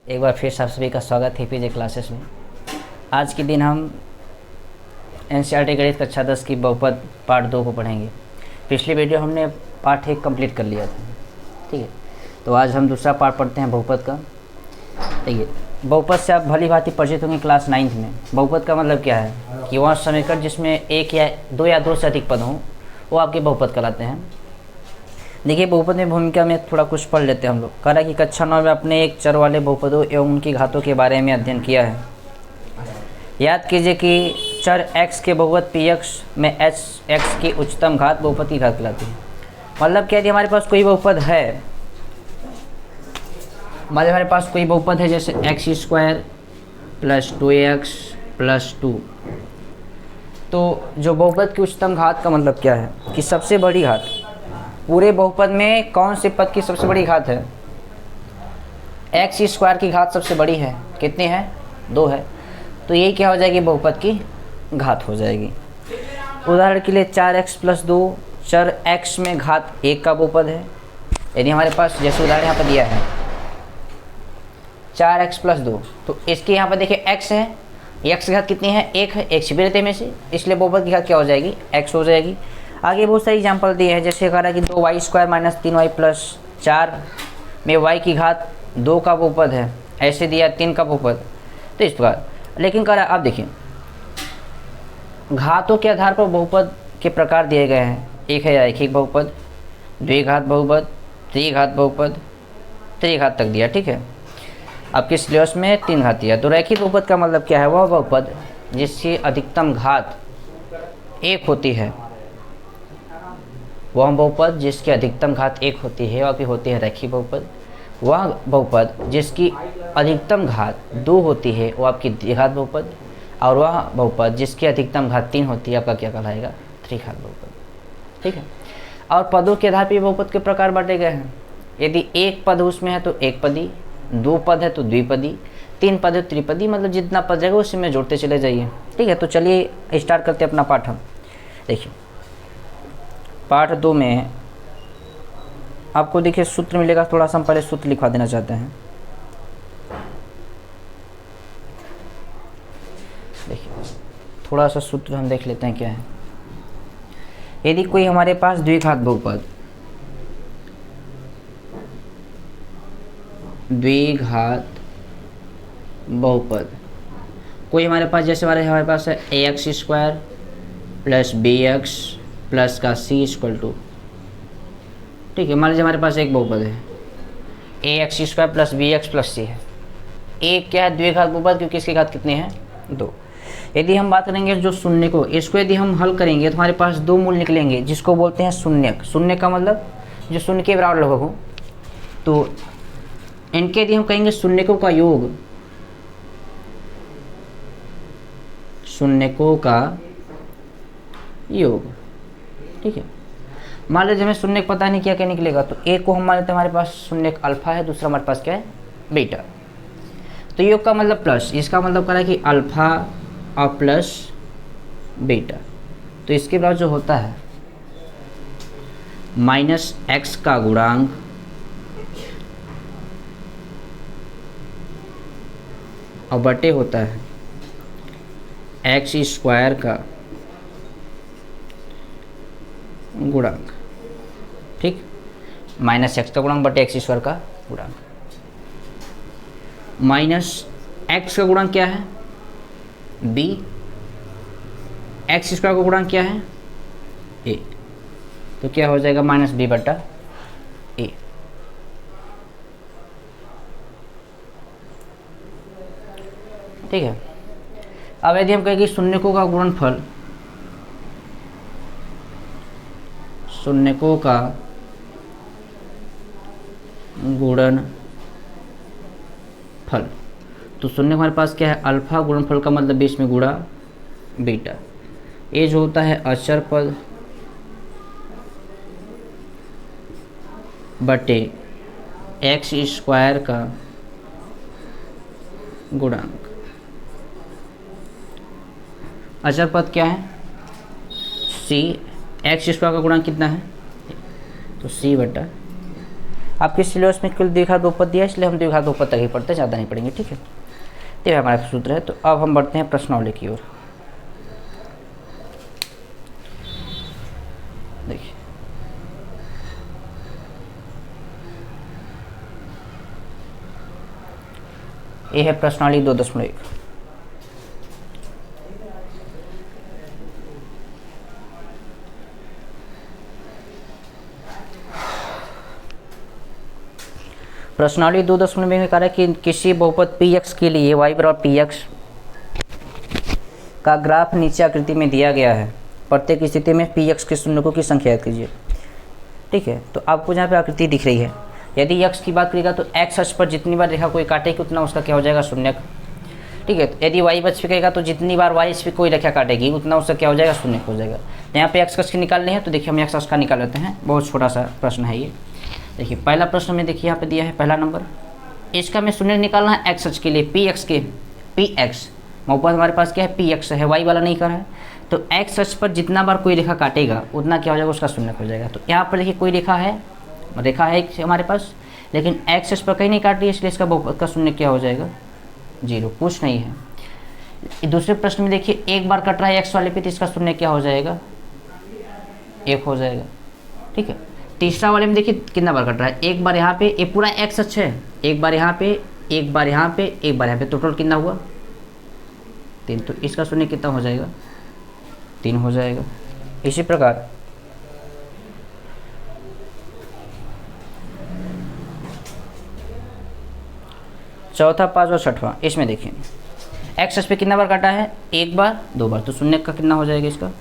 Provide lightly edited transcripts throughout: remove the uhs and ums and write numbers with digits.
एक बार फिर आप सभी का स्वागत है पीजे क्लासेस में। आज के दिन हम एनसीईआरटी गणित कक्षा 10 की बहुपद पार्ट 2 को पढ़ेंगे। पिछली वीडियो हमने पार्ट 1 कंप्लीट कर लिया था, ठीक है। तो आज हम दूसरा पार्ट पढ़ते हैं बहुपद का। ठीक है, बहुपद से आप भली भांति परिचित होंगे क्लास 9th में। बहुपद का मतलब क्या है कि वह समीकरण जिसमें एक या दो से अधिक पद हों वो आपके बहुपद कहलाते हैं। देखिए, बहुपद में भूमिका में थोड़ा कुछ पढ़ लेते हैं हम लोग। कह रहा है कि कक्षा 9 में अपने एक चर वाले बहुपदों एवं उनकी घातों के बारे में अध्ययन किया है। याद कीजिए कि चर x के बहुपद px में x की उच्चतम घात बहुपद की घात कहलाती है। मतलब क्या, यदि हमारे पास कोई बहुपद है, हमारे पास कोई बहुपद है जैसे x² + 2x + 2, तो जो बहुपद की उच्चतम घात का मतलब क्या है कि सबसे बड़ी घात पूरे बहुपद में कौन से पद की सबसे बड़ी घात है? x² की घात सबसे बड़ी है, कितनी है? 2 है। तो ये क्या हो जाएगी? बहुपद की घात हो जाएगी। उदाहरण के लिए 4x + 2 चर x में घात 1 का बहुपद है। यदि हमारे पास जैसे उदाहरण यहाँ पर दिया है 4x + 2, तो इसके यहाँ पर देखिए x है, x की घात कितनी है? 1 है, 1 छिपे रहते में से, इसलिए बहुपद की घात क्या हो जाएगी? x हो जाएगी। आगे बहुत सारे एग्जाम्पल दिए हैं, जैसे कह रहा है कि 2y² - 3y + 4 में y की घात 2 का बहुपद है, ऐसे दिया 3 का बहुपद, तो इस प्रकार। लेकिन कह रहा है, आप देखिए घातों के आधार पर बहुपद के प्रकार दिए गए हैं। एक है रैखिक बहुपद, द्विघात बहुपद, त्रिघात बहुपद, त्रिघात तक दिया, ठीक है। आपके सिलेबस में 3 घात दिया। तो रैखिक बहुपद का मतलब क्या है? वह बहुपद जिसकी अधिकतम घात 1 होती है, वह बहुपद जिसकी अधिकतम घात 1 होती है, वह होती है रैखिक बहुपद। वह बहुपद जिसकी अधिकतम घात 2 होती है, वो आपकी द्विघात बहुपद। और वह बहुपद जिसकी अधिकतम घात 3 होती है, आपका क्या कहलाएगा? त्रिघात बहुपद, ठीक है। और पदों के आधार पर बहुपद के प्रकार बांटे गए हैं। यदि एक पद उसमें है तो एक पदी, 2 पद है तो द्विपदी, 3 पद है तो त्रिपदी, मतलब जितना पद जाएगा उसी में जोड़ते चले जाइए, ठीक है। तो चलिए स्टार्ट करते हैं अपना पाठ। हम देखिए पार्ट 2 में आपको देखिए सूत्र मिलेगा। थोड़ा सा हम पहले सूत्र लिखवा देना चाहते हैं। देखिए थोड़ा सा सूत्र हम देख लेते हैं क्या है। यदि कोई हमारे पास द्विघात बहुपद, कोई हमारे पास, जैसे हमारे पास है ax² + bx प्लस का c = 2, ठीक है। मान लीजिए हमारे पास एक बहुपद है ax² + bx + c है। एक क्या है? द्विघात बहुपद, क्योंकि इसकी घात कितनी है? 2। यदि हम बात करेंगे जो शून्य को, इसको यदि हम हल करेंगे तो हमारे पास 2 मूल निकलेंगे, जिसको बोलते हैं शून्यक। शून्य का मतलब जो शून्य के बराबर लगभग हो। तो इनके यदि हम कहेंगे शून्यकों का योग, शून्यकों का योग, ठीक है। मान लीजिए हमें शून्य पता नहीं क्या क्या निकलेगा, तो एक को हम मान लेते हैं हमारे पास शून्य अल्फा है, दूसरा हमारे पास क्या है? बीटा। तो योग का मतलब प्लस, इसका मतलब कह रहा है कि अल्फा और प्लस बीटा। तो इसके बाद जो होता है -x का गुणांक और बटे होता है x² का गुणांक, ठीक। -x का गुणांक बटे x² का गुणांक। -x का गुणांक क्या है? b। x² का गुणांक क्या है? a। तो क्या हो जाएगा? -b/a, ठीक है। अब यदि हम कहें कि शून्यकों का गुणनफल, शून्यकों का गुणनफल, तो शून्य हमारे पास क्या है? अल्फा। गुणनफल का मतलब बीच में गुणा बीटा। ये जो होता है अचर पद बटे x² का गुणांक। अचर पद क्या है? c। x² का गुणांक कितना है? तो c/, आपके सिलेबस में कुल द्विघात बहुपद दिया है, इसलिए हम द्विघात बहुपद तक ही पढ़ते हैं, ज़्यादा नहीं पढ़ेंगे, ठीक है। तो यह हमारा सूत्र है। तो अब हम बढ़ते हैं प्रश्नावली की ओर। देखिए ये है प्रश्नावली 2.1। प्रश्नावली 2.1 में कहा है कि किसी बहुपद px के लिए y बराबर px का ग्राफ नीचे आकृति में दिया गया है। प्रत्येक स्थिति में px के शून्यकों की संख्या याद कीजिए, ठीक है। तो आपको जहाँ पे आकृति दिख रही है, यदि x की बात करेगा तो x अक्ष पर जितनी बार रेखा कोई काटेगी उतना उसका क्या हो जाएगा, शून्यक, ठीक है। तो यदि y अक्ष पे कहेगा तो जितनी बार y अक्ष पे कोई रेखा काटेगी उतना उसका क्या हो जाएगा, शून्यक हो जाएगा। तो यहाँ पे x अक्ष की निकालनी है, तो देखिए हम x अक्ष का निकाल लेते हैं। बहुत छोटा सा प्रश्न है ये। देखिए पहला प्रश्न में देखिए यहाँ पे दिया है पहला नंबर, इसका हमें शून्य निकालना है x अक्ष के लिए, px के px बहुपद हमारे पास क्या है, px है, y वाला नहीं कर है। तो x अक्ष पर जितना बार कोई रेखा काटेगा उतना क्या हो जाएगा, उसका शून्यक हो जाएगा। तो यहाँ पर देखिए कोई रेखा है हमारे पास, लेकिन x अक्ष पर कहीं नहीं काट रही है, इसलिए इसका बहुपद का शून्य क्या हो जाएगा, 0, कुछ नहीं है। दूसरे प्रश्न में देखिए एक बार कट रहा है x वाले पे, तो इसका शून्य क्या हो जाएगा, 1 हो जाएगा, ठीक है। तीसरा वाले में देखिए कितना बार कट रहा है, एक बार यहाँ पे, ये पूरा x अक्ष है, एक बार यहाँ पे, एक बार यहाँ पे, एक बार यहाँ पे, टोटल कितना हुआ, 3। तो इसका शून्य कितना हो जाएगा, 3 हो जाएगा। इसी प्रकार चौथा, पाँचवा, छठवां, इसमें देखिए x अक्ष पे कितना बार काटा है, एक बार, 2 बार, तो शून्य का कितना हो जाएगा, इसका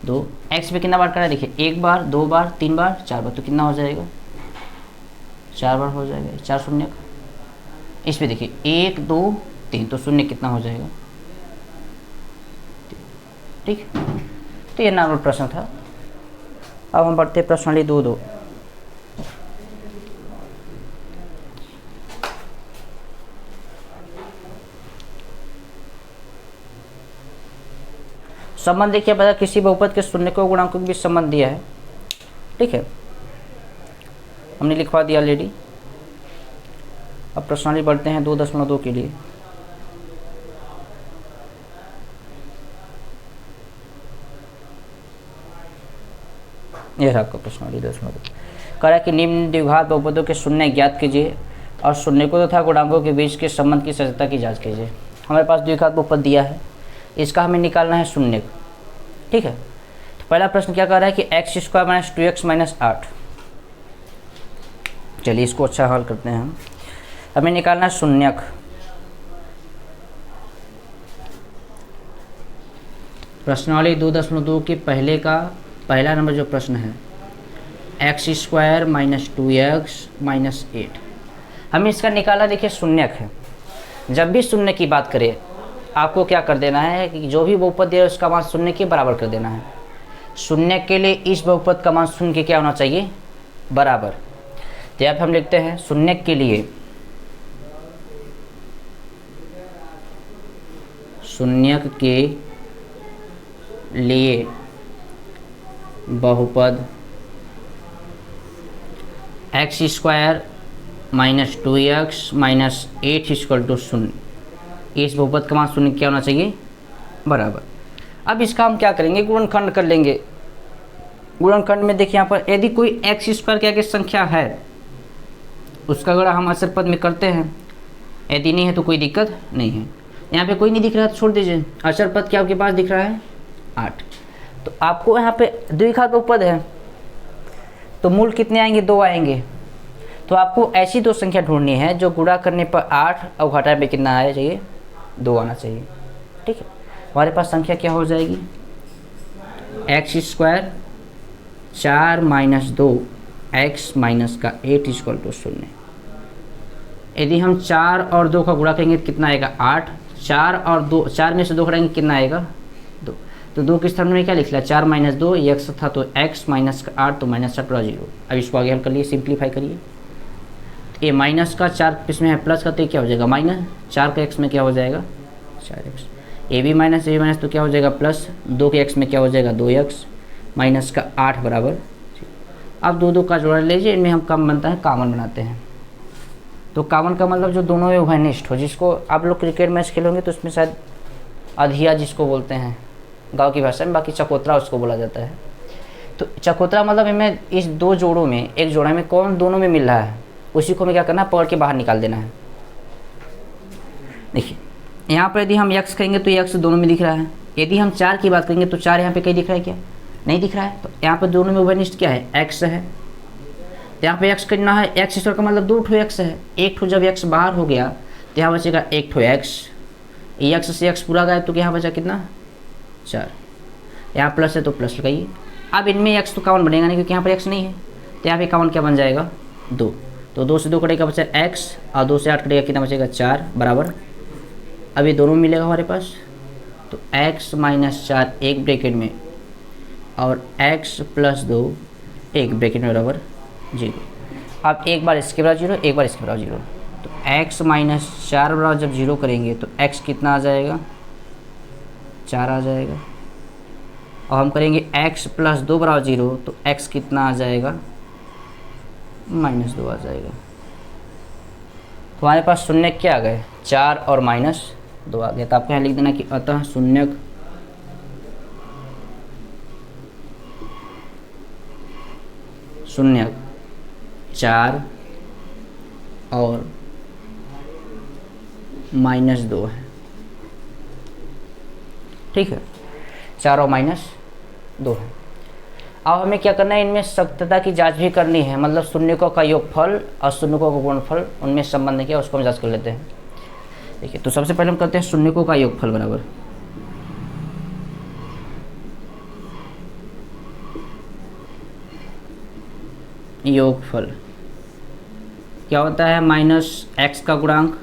2। x पे कितना बार काटा है, देखिए 1 बार, 2 बार, 3 बार, 4 बार, तो कितना हो जाएगा, 4 बार हो जाएगा, 4 शून्य। इस पे देखिए 1 2 3, तो शून्य कितना हो जाएगा, ठीक। तो ये नॉर्मल प्रश्न था। अब हम बढ़ते हैं प्रश्नावली 2.2। संबंध देखिए बता, किसी बहुपद के शून्यकों गुणांकों के बीच संबंध दिया है, ठीक है, हमने लिखवा दिया ऑलरेडी। अब प्रश्नावली बढ़ते हैं 2.2 के लिए। यह रहा आपका प्रश्नावली 2.2। कह रहा है कि निम्न द्विघात बहुपदों के शून्य ज्ञात कीजिए और शून्यकों तथा गुणांकों के बीच के संबंध की सत्यता की जांच कीजिए। हमारे पास द्विघात बहुपद दिया है, इसका हमें निकालना है शून्य, ठीक है। तो पहला प्रश्न क्या कर रहा है कि x² - 2x - 8। चलिए इसको अच्छा हल करते हैं हम। हमें निकालना है शून्यक। प्रश्नावली 2.2 के पहले का पहला नंबर जो प्रश्न है, x² - 2x - 8, हमें इसका निकालना देखिए शून्यक है। जब भी शून्य की बात करें आपको क्या कर देना है कि जो भी बहुपद है उसका मान शून्य के बराबर कर देना है। शून्य के लिए इस बहुपद का मान शून्य के क्या होना चाहिए, बराबर। तो यहाँ पे हम लिखते हैं शून्य के लिए, शून्यक के लिए बहुपद x² - 2x - 8 = 0, इस बहुपद का मान शून्य क्या होना चाहिए, बराबर। अब इसका हम क्या करेंगे, गुणनखंड कर लेंगे। गुणनखंड में देखिए यहाँ पर यदि कोई x² के आगे संख्या है उसका गुणा हम अचर पद में करते हैं, यदि नहीं है तो कोई दिक्कत नहीं है। यहाँ पे कोई नहीं दिख रहा तो छोड़ दीजिए। अचर पद क्या आपके पास दिख रहा है, 8। तो आपको यहाँ पे द्विघात बहुपद है तो मूल कितने आएंगे, 2 आएंगे। तो आपको ऐसी दो संख्या ढूंढनी है जो गुणा करने पर 8 और घटाने पे कितना आना चाहिए, 2 आना चाहिए, ठीक है। हमारे पास संख्या क्या हो जाएगी, x² 4 - 2 x - 8 = 0। यदि हम 4 और 2 का गुणा करेंगे तो कितना आएगा, 8। 4 में से 2 घटाएंगे कितना आएगा, 2। तो 2 के स्थान में क्या लिख लिया, 4 - 2, ये x था तो x - 8 तो -8 = 0। अब इसको आगे हल कर लिए, सिंप्लीफाई करिए। ये माइनस का 4 इसमें है, प्लस का तो क्या हो जाएगा, -4 का x में क्या हो जाएगा, 4x। ए भी माइनस तो क्या हो जाएगा प्लस, 2 के x में क्या हो जाएगा, 2x, माइनस का 8 बराबर। अब दो दो का जोड़ा लीजिए, इनमें हम कम बनता है कॉमन बनाते हैं। तो कॉमन का मतलब जो दोनों में उभयनिष्ठ हो, जिसको आप लोग क्रिकेट मैच खेलोगे तो उसमें शायद अधिया जिसको बोलते हैं गांव की भाषा में, बाकी चकोतरा उसको बोला जाता है। तो चकोतरा मतलब इनमें इस दो जोड़ों में एक जोड़ा में कौन दोनों में मिल रहा है, उसी को हमें क्या करना है, पकड़ के बाहर निकाल देना है। देखिए यहाँ पर यदि हम x करेंगे तो x दोनों में दिख रहा है, यदि हम 4 की बात करेंगे तो 4 यहाँ पे कहीं दिख रहा है क्या, नहीं दिख रहा है। तो यहाँ पर दोनों में उभयनिष्ठ क्या है, x है। तो यहाँ पे x करना है, x स्क्वायर का मतलब 2 ठो x है, एक ठो जब x बाहर हो गया तो यहाँ बचेगा एक ठो x, x से x पूरा गया तो यहाँ बचा कितना 4, यहाँ प्लस है तो प्लस लगाइए। अब इनमें x तो कॉमन बनेगा नहीं क्योंकि यहाँ पर x नहीं है, तो यहाँ पे कॉमन क्या बन जाएगा 2, तो 2 से 2 कटेगा बचा x और 2 से 8 कटेगा कितना बचेगा 4 बराबर। अब ये दोनों मिलेगा हमारे पास, तो x माइनस 4 एक ब्रैकेट में और x प्लस 2 एक ब्रैकेट में बराबर 0। अब एक बार इसके बराबर 0, एक बार इसके बराबर 0, तो x माइनस 4 बराबर जब 0 करेंगे तो x कितना आ जाएगा 4 आ जाएगा। और हम करेंगे x प्लस 2 बराबर 0 तो x कितना आ जाएगा -2 आ जाएगा। तो हमारे पास शून्य क्या आ गए 4 और -2 आ गया। तो आपको यहाँ लिख देना कि अतः शून्यक शून्यक 4 और -2 है, ठीक है, 4 और -2 है। अब हमें क्या करना है, इनमें सत्यता की जांच भी करनी है, मतलब शून्यकों का योगफल और शून्यकों का गुणनफल उनमें संबंध क्या उसको हम जांच कर लेते हैं। देखिए तो सबसे पहले हम करते हैं शून्यकों का योगफल बराबर योगफल क्या होता है, -x का गुणांक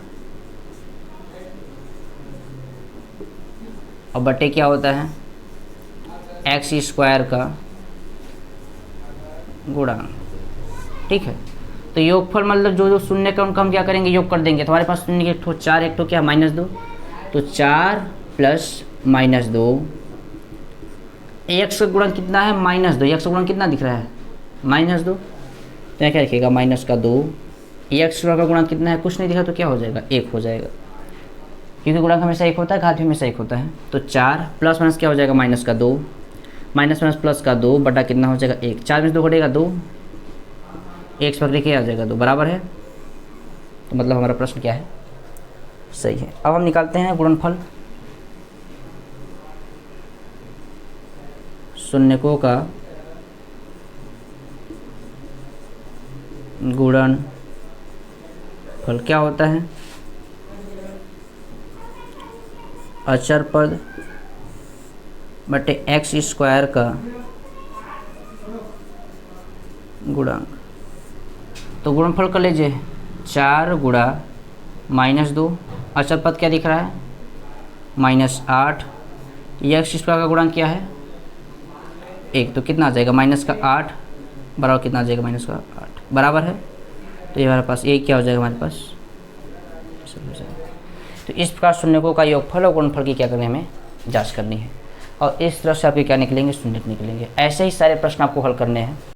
और बटे क्या होता है x स्क्वायर का गुणांक, ठीक है। तो योगफल मतलब जो जो शून्य का उनका हम क्या करेंगे योग कर देंगे। तो हमारे पास शून्य एक ठो 4 एक ठो क्या -2, तो 4 प्लस -2, x का गुणांक कितना है -2, x का गुणांक कितना दिख रहा है -2, तो क्या लिखेगा -2, x का गुणांक कितना है कुछ नहीं दिखा तो क्या हो जाएगा 1 हो जाएगा, क्योंकि गुणांक हमेशा 1 होता है, घात भी हमेशा 1 होता है। तो 4 प्लस माइनस क्या हो जाएगा -2, माइनस प्लस का 2 बटा कितना हो जाएगा 1, 4 में से 2 कटेगा 2, 1 पकड़े के आ जाएगा 2 बराबर है। तो मतलब हमारा प्रश्न क्या है सही है। अब हम निकालते हैं गुणनफल शून्यकों का गुणनफल क्या होता है, अचर पद बटे x स्क्वायर का गुणांक। तो गुणनफल कर लीजिए 4 गुणा -2, अचर पद क्या दिख रहा है -8, x स्क्वायर का गुणांक क्या है 1, तो कितना आ जाएगा -8 बराबर कितना आ जाएगा -8 बराबर है। तो ये हमारे पास एक क्या हो जाएगा हमारे पास। तो इस प्रकार शून्यकों का योगफल और गुणनफल की क्या करनी है हमें जांच करनी है, और इस तरह से आपके क्या निकलेंगे शून्य निकलेंगे। ऐसे ही सारे प्रश्न आपको हल करने हैं।